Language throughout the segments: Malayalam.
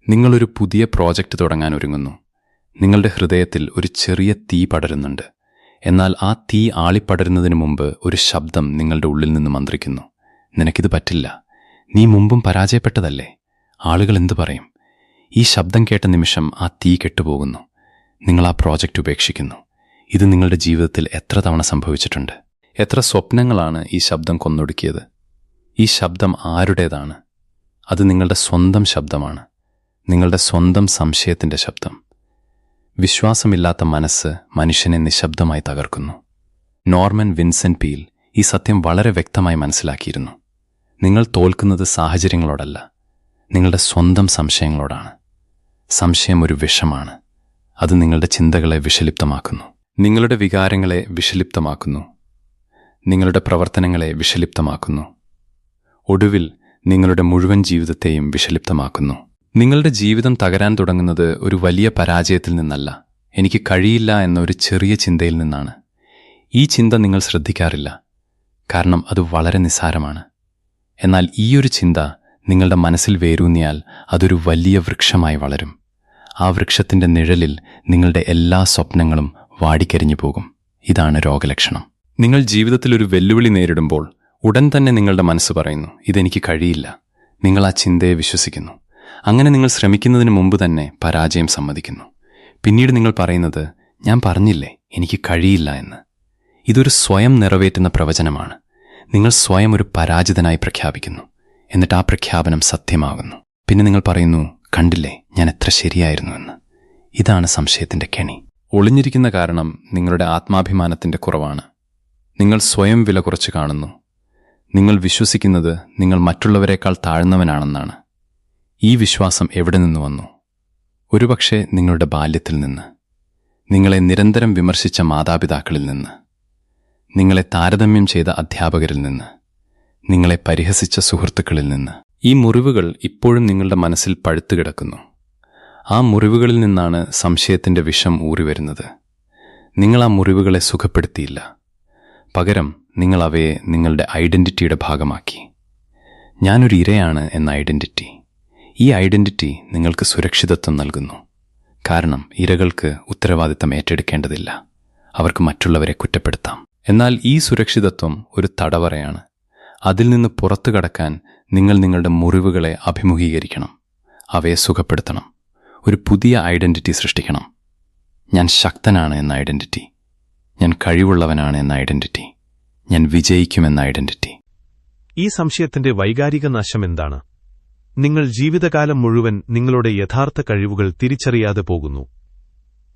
നിങ്ങളൊരു പുതിയ പ്രോജക്റ്റ് തുടങ്ങാൻ ഒരുങ്ങുന്നു. നിങ്ങളുടെ ഹൃദയത്തിൽ ഒരു ചെറിയ തീ പടരുന്നുണ്ട്. എന്നാൽ ആ തീ ആളിപ്പടരുന്നതിന് മുമ്പ് ഒരു ശബ്ദം നിങ്ങളുടെ ഉള്ളിൽ നിന്ന് മന്ത്രിക്കുന്നു. നിനക്കിത് പറ്റില്ല. നീ മുമ്പും പരാജയപ്പെട്ടതല്ലേ? ആളുകൾ എന്തു പറയും? ഈ ശബ്ദം കേട്ട നിമിഷം ആ തീ കെട്ടുപോകുന്നു. നിങ്ങൾ ആ പ്രോജക്റ്റ് ഉപേക്ഷിക്കുന്നു. ഇത് നിങ്ങളുടെ ജീവിതത്തിൽ എത്ര തവണ സംഭവിച്ചിട്ടുണ്ട്? എത്ര സ്വപ്നങ്ങളാണ് ഈ ശബ്ദം കൊന്നൊടുക്കിയത്? ഈ ശബ്ദം ആരുടേതാണ്? അത് നിങ്ങളുടെ സ്വന്തം ശബ്ദമാണ്. നിങ്ങളുടെ സ്വന്തം സംശയത്തിൻ്റെ ശബ്ദം. വിശ്വാസമില്ലാത്ത മനസ്സ് മനുഷ്യനെ നിശബ്ദമായി തകർക്കുന്നു. നോർമൻ വിൻസെന്റ് പീൽ ഈ സത്യം വളരെ വ്യക്തമായി മനസ്സിലാക്കിയിരുന്നു. നിങ്ങൾ തോൽക്കുന്നത് സാഹചര്യങ്ങളോടല്ല, നിങ്ങളുടെ സ്വന്തം സംശയങ്ങളോടാണ്. സംശയം ഒരു വിഷമാണ്. അത് നിങ്ങളുടെ ചിന്തകളെ വിഷലിപ്തമാക്കുന്നു, നിങ്ങളുടെ വികാരങ്ങളെ വിഷലിപ്തമാക്കുന്നു, നിങ്ങളുടെ പ്രവർത്തനങ്ങളെ വിഷലിപ്തമാക്കുന്നു. ഒടുവിൽ നിങ്ങളുടെ മുഴുവൻ ജീവിതത്തെയും വിഷലിപ്തമാക്കുന്നു. നിങ്ങളുടെ ജീവിതം തകരാൻ തുടങ്ങുന്നത് ഒരു വലിയ പരാജയത്തിൽ നിന്നല്ല, എനിക്ക് കഴിയില്ല എന്ന ഒരു ചെറിയ ചിന്തയിൽ നിന്നാണ്. ഈ ചിന്ത നിങ്ങൾ ശ്രദ്ധിക്കാറില്ല, കാരണം അത് വളരെ നിസ്സാരമാണ്. എന്നാൽ ഈയൊരു ചിന്ത നിങ്ങളുടെ മനസ്സിൽ വേരൂന്നിയാൽ അതൊരു വലിയ വൃക്ഷമായി വളരും. ആ വൃക്ഷത്തിൻ്റെ നിഴലിൽ നിങ്ങളുടെ എല്ലാ സ്വപ്നങ്ങളും വാടിക്കരിഞ്ഞു പോകും. ഇതാണ് രോഗലക്ഷണം. നിങ്ങൾ ജീവിതത്തിൽ ഒരു വെല്ലുവിളി നേരിടുമ്പോൾ ഉടൻ തന്നെ നിങ്ങളുടെ മനസ്സ് പറയുന്നു, ഇതെനിക്ക് കഴിയില്ല. നിങ്ങൾ ആ ചിന്തയെ വിശ്വസിക്കുന്നു. അങ്ങനെ നിങ്ങൾ ശ്രമിക്കുന്നതിന് മുമ്പ് തന്നെ പരാജയം സമ്മതിക്കുന്നു. പിന്നീട് നിങ്ങൾ പറയുന്നത്, ഞാൻ പറഞ്ഞില്ലേ എനിക്ക് കഴിയില്ല എന്ന്. ഇതൊരു സ്വയം നിറവേറ്റുന്ന പ്രവചനമാണ്. നിങ്ങൾ സ്വയം ഒരു പരാജിതനായി പ്രഖ്യാപിക്കുന്നു. എന്നിട്ട് ആ പ്രഖ്യാപനം സത്യമാകുന്നു. പിന്നെ നിങ്ങൾ പറയുന്നു, കണ്ടില്ലേ ഞാൻ എത്ര ശരിയായിരുന്നുവെന്ന്. ഇതാണ് സംശയത്തിൻ്റെ കെണി. ഒളിഞ്ഞിരിക്കുന്ന കാരണം നിങ്ങളുടെ ആത്മാഭിമാനത്തിൻ്റെ കുറവാണ്. നിങ്ങൾ സ്വയം വില കുറച്ച് കാണുന്നു. നിങ്ങൾ വിശ്വസിക്കുന്നത് നിങ്ങൾ മറ്റുള്ളവരെക്കാൾ താഴ്ന്നവനാണെന്നാണ്. ഈ വിശ്വാസം എവിടെ നിന്ന് വന്നു? ഒരുപക്ഷെ നിങ്ങളുടെ ബാല്യത്തിൽ നിന്ന്, നിങ്ങളെ നിരന്തരം വിമർശിച്ച മാതാപിതാക്കളിൽ നിന്ന്, നിങ്ങളെ താരതമ്യം ചെയ്ത അധ്യാപകരിൽ നിന്ന്, നിങ്ങളെ പരിഹസിച്ച സുഹൃത്തുക്കളിൽ നിന്ന്. ഈ മുറിവുകൾ ഇപ്പോഴും നിങ്ങളുടെ മനസ്സിൽ പഴുത്തുകിടക്കുന്നു. ആ മുറിവുകളിൽ നിന്നാണ് സംശയത്തിൻ്റെ വിഷം ഊറിവരുന്നത്. നിങ്ങൾ ആ മുറിവുകളെ സുഖപ്പെടുത്തിയില്ല. പകരം നിങ്ങൾ അവയെ നിങ്ങളുടെ ഐഡന്റിറ്റിയുടെ ഭാഗമാക്കി. ഞാനൊരു ഇരയാണ് എന്ന ഐഡന്റിറ്റി. ഈ ഐഡന്റിറ്റി നിങ്ങൾക്ക് സുരക്ഷിതത്വം നൽകുന്നു. കാരണം ഇരകൾക്ക് ഉത്തരവാദിത്തം ഏറ്റെടുക്കേണ്ടതില്ല. അവർക്ക് മറ്റുള്ളവരെ കുറ്റപ്പെടുത്താം. എന്നാൽ ഈ സുരക്ഷിതത്വം ഒരു തടവറയാണ്. അതിൽ നിന്ന് പുറത്തു കടക്കാൻ നിങ്ങൾ നിങ്ങളുടെ മുറിവുകളെ അഭിമുഖീകരിക്കണം. അവയെ സുഖപ്പെടുത്തണം. ഒരു പുതിയ ഐഡന്റിറ്റി സൃഷ്ടിക്കണം. ഞാൻ ശക്തനാണ് എന്ന ഐഡന്റിറ്റി, ഞാൻ കഴിവുള്ളവനാണ് എന്ന ഐഡന്റിറ്റി, ഞാൻ വിജയിക്കുമെന്ന ഐഡന്റിറ്റി. ഈ സംശയത്തിന്റെ വൈകാരിക നാശം എന്താണ്? നിങ്ങൾ ജീവിതകാലം മുഴുവൻ നിങ്ങളുടെ യഥാർത്ഥ കഴിവുകൾ തിരിച്ചറിയാതെ പോകുന്നു.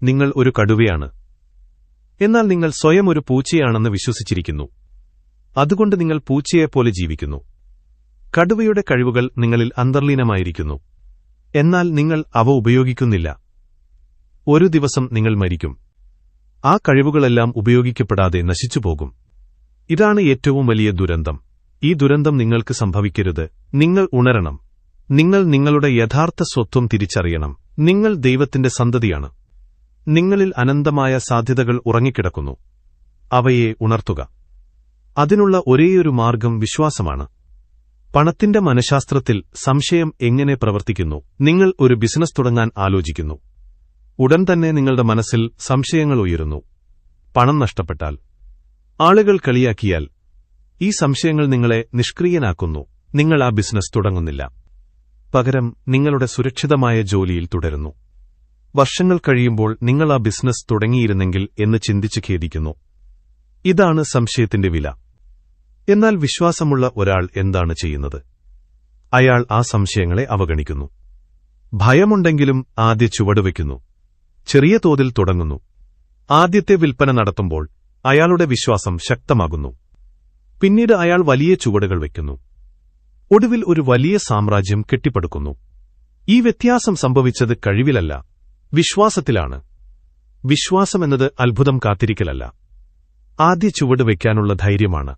നിങ്ങൾ ഒരു കടുവയാണ്, എന്നാൽ നിങ്ങൾ സ്വയം ഒരു പൂച്ചയാണെന്ന് വിശ്വസിച്ചിരിക്കുന്നു. അതുകൊണ്ട് നിങ്ങൾ പൂച്ചയെപ്പോലെ ജീവിക്കുന്നു. കടുവയുടെ കഴിവുകൾ നിങ്ങളിൽ അന്തർലീനമായിരിക്കുന്നു, എന്നാൽ നിങ്ങൾ അവ ഉപയോഗിക്കുന്നില്ല. ഒരു ദിവസം നിങ്ങൾ മരിക്കും. ആ കഴിവുകളെല്ലാം ഉപയോഗിക്കപ്പെടാതെ നശിച്ചുപോകും. ഇതാണ് ഏറ്റവും വലിയ ദുരന്തം. ഈ ദുരന്തം നിങ്ങൾക്ക് സംഭവിക്കരുത്. നിങ്ങൾ ഉണരണം. നിങ്ങൾ നിങ്ങളുടെ യഥാർത്ഥ സ്വത്വം തിരിച്ചറിയണം. നിങ്ങൾ ദൈവത്തിന്റെ സന്തതിയാണ്. നിങ്ങളിൽ അനന്തമായ സാധ്യതകൾ ഉറങ്ങിക്കിടക്കുന്നു. അവയെ ഉണർത്തുക. അതിനുള്ള ഒരേയൊരു മാർഗം വിശ്വാസമാണ്. പണത്തിന്റെ മനഃശാസ്ത്രത്തിൽ സംശയം എങ്ങനെ പ്രവർത്തിക്കുന്നു? നിങ്ങൾ ഒരു ബിസിനസ് തുടങ്ങാൻ ആലോചിക്കുന്നു. ഉടൻ തന്നെ നിങ്ങളുടെ മനസ്സിൽ സംശയങ്ങൾ ഉയരുന്നു. പണം നഷ്ടപ്പെട്ടാൽ, ആളുകൾ കളിയാക്കിയാൽ, ഈ സംശയങ്ങൾ നിങ്ങളെ നിഷ്ക്രിയനാക്കുന്നു. നിങ്ങൾ ആ ബിസിനസ് തുടങ്ങുന്നില്ല. പകരം നിങ്ങളുടെ സുരക്ഷിതമായ ജോലിയിൽ തുടരുന്നു. വർഷങ്ങൾ കഴിയുമ്പോൾ നിങ്ങൾ ആ ബിസിനസ് തുടങ്ങിയിരുന്നെങ്കിൽ എന്ന് ചിന്തിച്ച് ഖേദിക്കുന്നു. ഇതാണ് സംശയത്തിന്റെ വില. എന്നാൽ വിശ്വാസമുള്ള ഒരാൾ എന്താണ് ചെയ്യുന്നത്? അയാൾ ആ സംശയങ്ങളെ അവഗണിക്കുന്നു. ഭയമുണ്ടെങ്കിലും ആദ്യ ചുവടുവയ്ക്കുന്നു. ചെറിയ തോതിൽ തുടങ്ങുന്നു. ആദ്യത്തെ വിൽപ്പന നടത്തുമ്പോൾ അയാളുടെ വിശ്വാസം ശക്തമാകുന്നു. പിന്നീട് അയാൾ വലിയ ചുവടുകൾ വയ്ക്കുന്നു. ഒടുവിൽ ഒരു വലിയ സാമ്രാജ്യം കെട്ടിപ്പടുക്കുന്നു. ഈ വ്യത്യാസം സംഭവിച്ചത് കഴിവിലല്ല, വിശ്വാസത്തിലാണ്. വിശ്വാസമെന്നത് അത്ഭുതം കാത്തിരിക്കലല്ല, ആദ്യ ചുവട് വയ്ക്കാനുള്ള ധൈര്യമാണ്.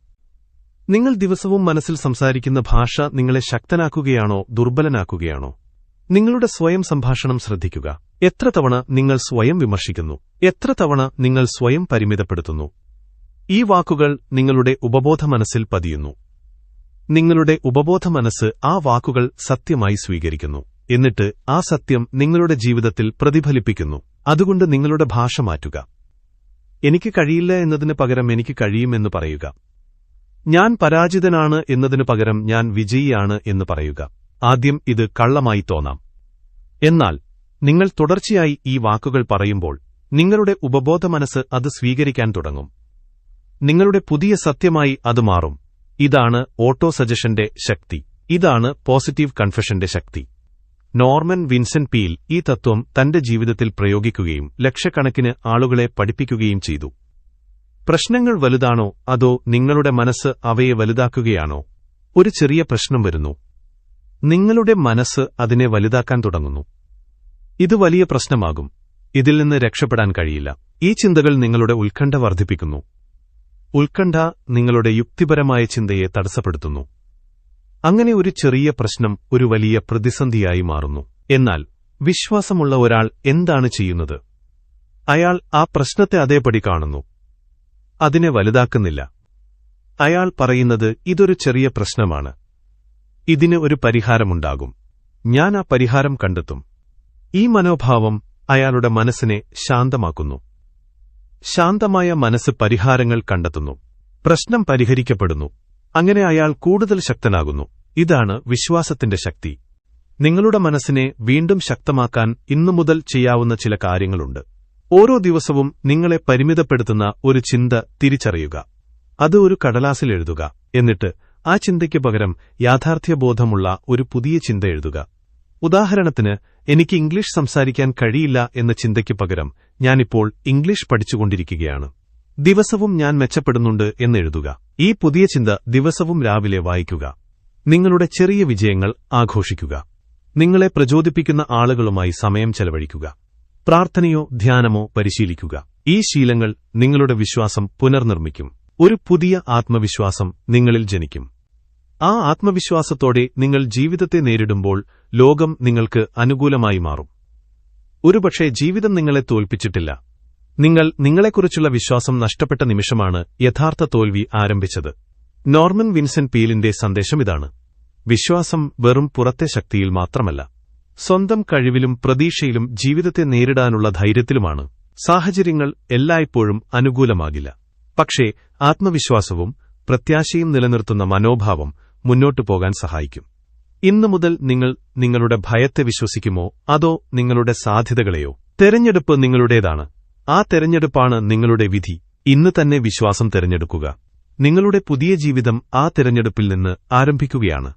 നിങ്ങൾ ദിവസവും മനസ്സിൽ സംസാരിക്കുന്ന ഭാഷ നിങ്ങളെ ശക്തനാക്കുകയാണോ ദുർബലനാക്കുകയാണോ? നിങ്ങളുടെ സ്വയം സംഭാഷണം ശ്രദ്ധിക്കുക. എത്ര തവണ നിങ്ങൾ സ്വയം വിമർശിക്കുന്നു? എത്ര തവണ നിങ്ങൾ സ്വയം പരിമിതപ്പെടുത്തുന്നു? ഈ വാക്കുകൾ നിങ്ങളുടെ ഉപബോധ മനസ്സിൽ പതിയുന്നു. നിങ്ങളുടെ ഉപബോധ മനസ്സ് ആ വാക്കുകൾ സത്യമായി സ്വീകരിക്കുന്നു. എന്നിട്ട് ആ സത്യം നിങ്ങളുടെ ജീവിതത്തിൽ പ്രതിഫലിപ്പിക്കുന്നു. അതുകൊണ്ട് നിങ്ങളുടെ ഭാഷ മാറ്റുക. എനിക്ക് കഴിയില്ല എന്നതിന് പകരം എനിക്ക് കഴിയുമെന്ന് പറയുക. ഞാൻ പരാജിതനാണ് എന്നതിനു പകരം ഞാൻ വിജയിയാണ് എന്ന് പറയുക. ആദ്യം ഇത് കള്ളമായി തോന്നാം. എന്നാൽ നിങ്ങൾ തുടർച്ചയായി ഈ വാക്കുകൾ പറയുമ്പോൾ നിങ്ങളുടെ ഉപബോധമനസ്സ് അത് സ്വീകരിക്കാൻ തുടങ്ങും. നിങ്ങളുടെ പുതിയ സത്യമായി അത് മാറും. ഇതാണ് ഓട്ടോ സജഷന്റെ ശക്തി. ഇതാണ് പോസിറ്റീവ് കൺഫെഷന്റെ ശക്തി. നോർമൻ വിൻസെന്റ് പീൽ ഈ തത്വം തന്റെ ജീവിതത്തിൽ പ്രയോഗിക്കുകയും ലക്ഷക്കണക്കിന് ആളുകളെ പഠിപ്പിക്കുകയും ചെയ്തു. പ്രശ്നങ്ങൾ വലുതാണോ അതോ നിങ്ങളുടെ മനസ്സ് അവയെ വലുതാക്കുകയാണോ? ഒരു ചെറിയ പ്രശ്നം വരുന്നു. നിങ്ങളുടെ മനസ്സ് അതിനെ വലുതാക്കാൻ തുടങ്ങുന്നു. ഇത് വലിയ പ്രശ്നമാകും. ഇതിൽ നിന്ന് രക്ഷപ്പെടാൻ കഴിയില്ല. ഈ ചിന്തകൾ നിങ്ങളുടെ ഉത്കണ്ഠ വർദ്ധിപ്പിക്കുന്നു. ഉത്കണ്ഠ നിങ്ങളുടെ യുക്തിപരമായ ചിന്തയെ തടസ്സപ്പെടുത്തുന്നു. അങ്ങനെ ഒരു ചെറിയ പ്രശ്നം ഒരു വലിയ പ്രതിസന്ധിയായി മാറുന്നു. എന്നാൽ വിശ്വാസമുള്ള ഒരാൾ എന്താണ് ചെയ്യുന്നത്? അയാൾ ആ പ്രശ്നത്തെ അതേപടി കാണുന്നു. അതിനെ വലുതാക്കുന്നില്ല. അയാൾ പറയുന്നത്, ഇതൊരു ചെറിയ പ്രശ്നമാണ്. ഇതിന് ഒരു പരിഹാരമുണ്ടാകും. ഞാൻ ആ പരിഹാരം കണ്ടെത്തും. ഈ മനോഭാവം അയാളുടെ മനസ്സിനെ ശാന്തമാക്കുന്നു. ശാന്തമായ മനസ്സ് പരിഹാരങ്ങൾ കണ്ടെത്തുന്നു. പ്രശ്നം പരിഹരിക്കപ്പെടുന്നു. അങ്ങനെ അയാൾ കൂടുതൽ ശക്തനാകുന്നു. ഇതാണ് വിശ്വാസത്തിന്റെ ശക്തി. നിങ്ങളുടെ മനസ്സിനെ വീണ്ടും ശക്തമാക്കാൻ ഇന്നുമുതൽ ചെയ്യാവുന്ന ചില കാര്യങ്ങളുണ്ട്. ഓരോ ദിവസവും നിങ്ങളെ പരിമിതപ്പെടുത്തുന്ന ഒരു ചിന്ത തിരിച്ചറിയുക. അത് ഒരു കടലാസിൽ എഴുതുക. എന്നിട്ട് ആ ചിന്തയ്ക്ക് പകരം യാഥാർത്ഥ്യബോധമുള്ള ഒരു പുതിയ ചിന്ത എഴുതുക. ഉദാഹരണത്തിന്, എനിക്ക് ഇംഗ്ലീഷ് സംസാരിക്കാൻ കഴിയില്ല എന്ന ചിന്തയ്ക്ക് പകരം ഞാനിപ്പോൾ ഇംഗ്ലീഷ് പഠിച്ചുകൊണ്ടിരിക്കുകയാണ്. ദിവസവും ഞാൻ മെച്ചപ്പെടുന്നുണ്ട് എന്നെഴുതുക. ഈ പുതിയ ചിന്ത ദിവസവും രാവിലെ വായിക്കുക. നിങ്ങളുടെ ചെറിയ വിജയങ്ങൾ ആഘോഷിക്കുക. നിങ്ങളെ പ്രചോദിപ്പിക്കുന്ന ആളുകളുമായി സമയം ചെലവഴിക്കുക. പ്രാർത്ഥനയോ ധ്യാനമോ പരിശീലിക്കുക. ഈ ശീലങ്ങൾ നിങ്ങളുടെ വിശ്വാസം പുനർനിർമ്മിക്കും. ഒരു പുതിയ ആത്മവിശ്വാസം നിങ്ങളിൽ ജനിക്കും. ആ ആത്മവിശ്വാസത്തോടെ നിങ്ങൾ ജീവിതത്തെ നേരിടുമ്പോൾ ലോകം നിങ്ങൾക്ക് അനുകൂലമായി മാറും. ഒരുപക്ഷേ ജീവിതം നിങ്ങളെ തോൽപ്പിച്ചിട്ടില്ല. നിങ്ങളെക്കുറിച്ചുള്ള വിശ്വാസം നഷ്ടപ്പെട്ട നിമിഷമാണ് യഥാർത്ഥ തോൽവി ആരംഭിച്ചത്. നോർമൻ വിൻസെന്റ് പീലിന്റെ സന്ദേശം ഇതാണ്: വിശ്വാസം വെറും പുറത്തെ ശക്തിയിൽ മാത്രമല്ല, സ്വന്തം കഴിവിലും പ്രതീക്ഷയിലും ജീവിതത്തെ നേരിടാനുള്ള ധൈര്യത്തിലുമാണ്. സാഹചര്യങ്ങൾ എല്ലായ്പ്പോഴും അനുകൂലമാകില്ല. പക്ഷേ ആത്മവിശ്വാസവും പ്രത്യാശയും നിലനിർത്തുന്ന മനോഭാവം മുന്നോട്ടു പോകാൻ സഹായിക്കും. ഇന്നു മുതൽ നിങ്ങൾ നിങ്ങളുടെ ഭയത്തെ വിശ്വസിക്കുമോ അതോ നിങ്ങളുടെ സാധ്യതകളെയോ? തെരഞ്ഞെടുപ്പ് നിങ്ങളുടേതാണ്. ആ തെരഞ്ഞെടുപ്പാണ് നിങ്ങളുടെ വിധി. ഇന്ന് തന്നെ വിശ്വാസം തെരഞ്ഞെടുക്കുക. നിങ്ങളുടെ പുതിയ ജീവിതം ആ തെരഞ്ഞെടുപ്പിൽ നിന്ന് ആരംഭിക്കുകയാണ്.